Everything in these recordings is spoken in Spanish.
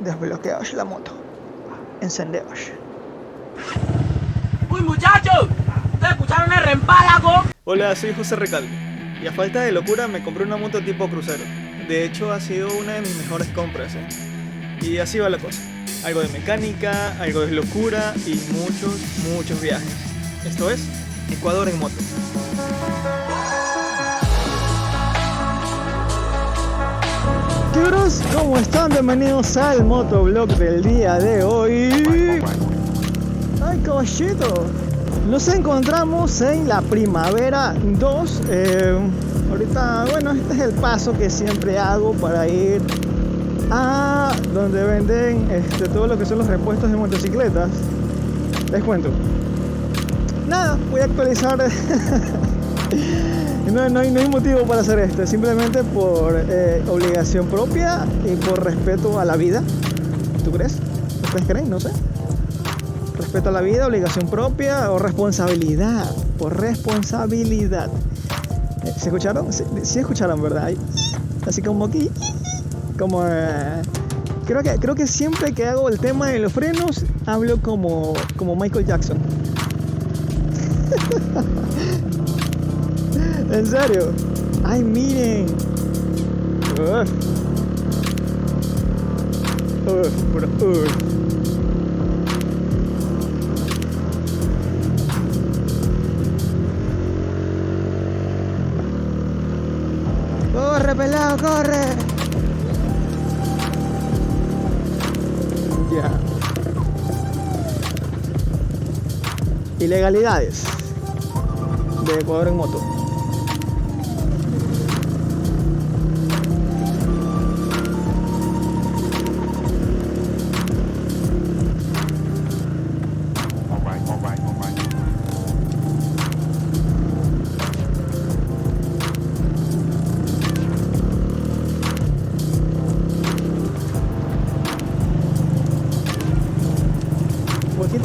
Desbloqueaos la moto. Encendeos. ¡Uy, muchachos! ¿Ustedes escucharon el reempálago? Hola, soy José Recalde. Y a falta de locura me compré una moto tipo crucero. De hecho, ha sido una de mis mejores compras, Y así va la cosa. Algo de mecánica, algo de locura y muchos viajes. Esto es Ecuador en moto. ¿Qué bros? ¿Cómo están? Bienvenidos al motovlog del día de hoy. ¡Ay, caballito! Nos encontramos en la Primavera 2. Ahorita, bueno, este es el paso que siempre hago para ir a donde venden todo lo que son los repuestos de motocicletas. Les cuento. Nada, voy a actualizar. No hay motivo para hacer esto, simplemente por obligación propia y por respeto a la vida. ¿Tú crees? ¿Ustedes creen? No sé. Respeto a la vida, obligación propia o responsabilidad. Por responsabilidad. ¿Se escucharon? Sí escucharon, ¿verdad? Así como aquí. Como creo que siempre que hago el tema de los frenos hablo como Michael Jackson. ¿En serio? ¡Ay, miren! ¡Corre, pelado, corre! Ya. Ilegalidades de Ecuador en moto.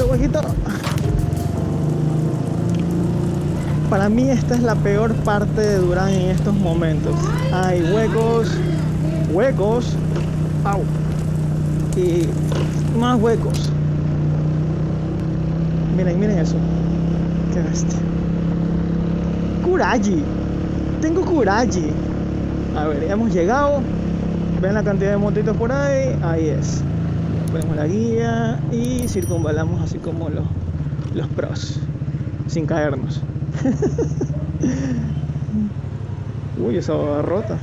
Huequito. Para mí esta es la peor parte de Durán en estos momentos. Hay huecos, au, y más huecos. Miren eso. Qué bestia. Coraje. Tengo coraje. A ver, hemos llegado. Ven la cantidad de motitos por ahí. Ahí es. Ponemos la guía y circunvalamos así como los pros, sin caernos. Uy, esa barra rota.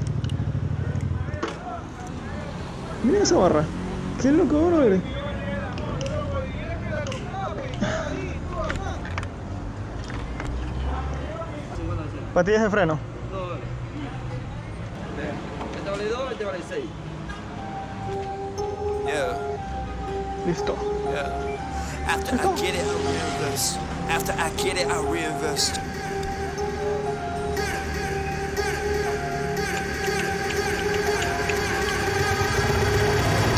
Miren esa barra. Qué loco, bro. Patillas de freno. Este vale 2, este vale 6. Yeah. Listo. Yeah. After I get it, I reinvest. After I get it, I reinvest.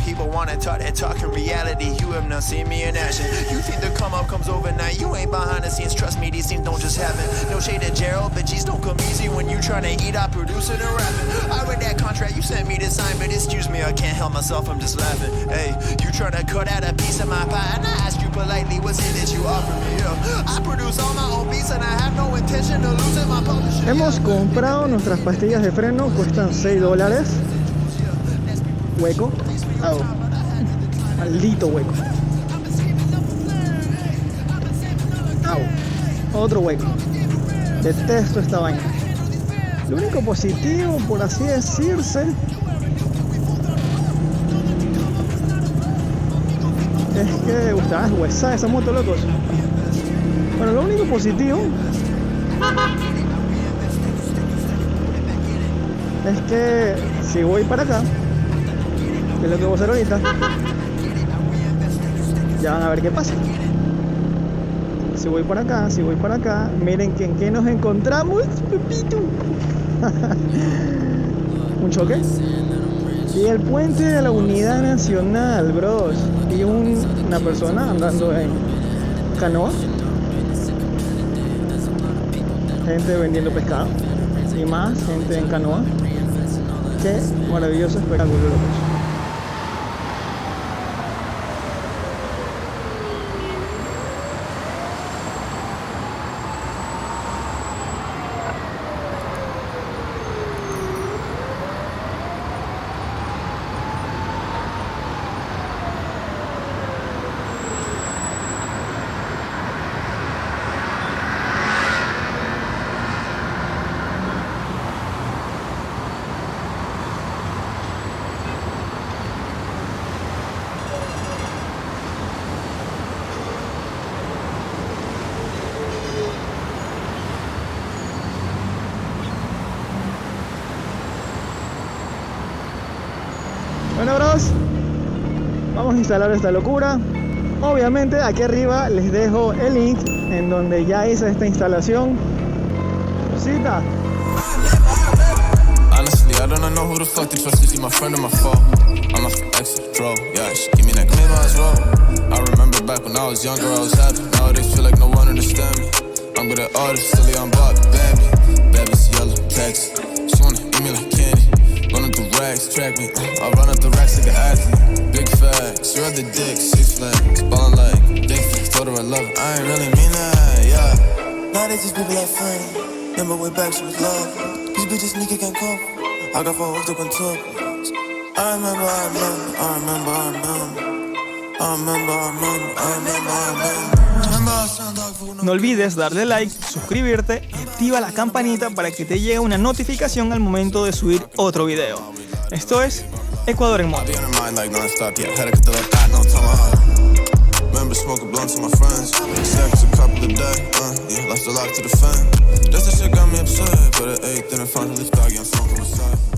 People wanna talk that talk in reality. You have not seen me in action. You think the come up comes overnight. You ain't behind the scenes. Trust me, these things don't just happen. No shade to Gerald, bitches don't come easy when you tryna eat out producing and rapping. I read that contract you sent me to sign, but excuse me, I can't help myself, I'm just laughing. Hey, you tryna cut out a piece of my pie, and I ask you politely, what's it that you offer me? I produce all my own beats and I have no intention of losing my publishing. Hemos comprado nuestras pastillas de freno, cuestan $6. Hueco. Oh. Maldito hueco. Au. Otro hueco. Detesto esta vaina. Lo único positivo, por así decirse, es que está huesada esa moto, locos. Bueno, lo único positivo es que si voy para acá, que es lo que voy a hacer ahorita, ya van a ver qué pasa. Si voy para acá, miren que en qué nos encontramos, Pepito. Un choque y el puente de la Unidad Nacional, bros, y una persona andando en canoa, gente vendiendo pescado y más gente en canoa. Qué maravilloso espectáculo, locos. Bueno, bros, vamos a instalar esta locura. Obviamente aquí arriba les dejo el link en donde ya hice esta instalación. Cosita. Honestly, I don't know who the fuck to trust. Is he my friend or my foe? I'm my ex drove, yeah, she give me that clean eyes roll. I remember back when I was younger, I was happy. Nowadays feel like no one understand me. I'm good at artists, silly, I'm Bob, Bambi. Baby's yellow, text. She wanna eat me like candy. Running through racks, track me. I run up the racks like an athlete. Big facts, you're the dick, 6 flags. Ballin' like big flags, told her I love her. I ain't really mean that, yeah. Now they just people like friends. Remember way back she was love. These bitches nigga can't cope. I got 4 hooked up on top. I remember. No olvides darle like, suscribirte y activa la campanita para que te llegue una notificación al momento de subir otro video. Esto es Ecuador en Moto. Remember smoking blunts with my friends. Sex a couple of days. Yeah, lost a lot to the fan. Just the shit got me upset. But at 8, then I finally started getting smoking with side.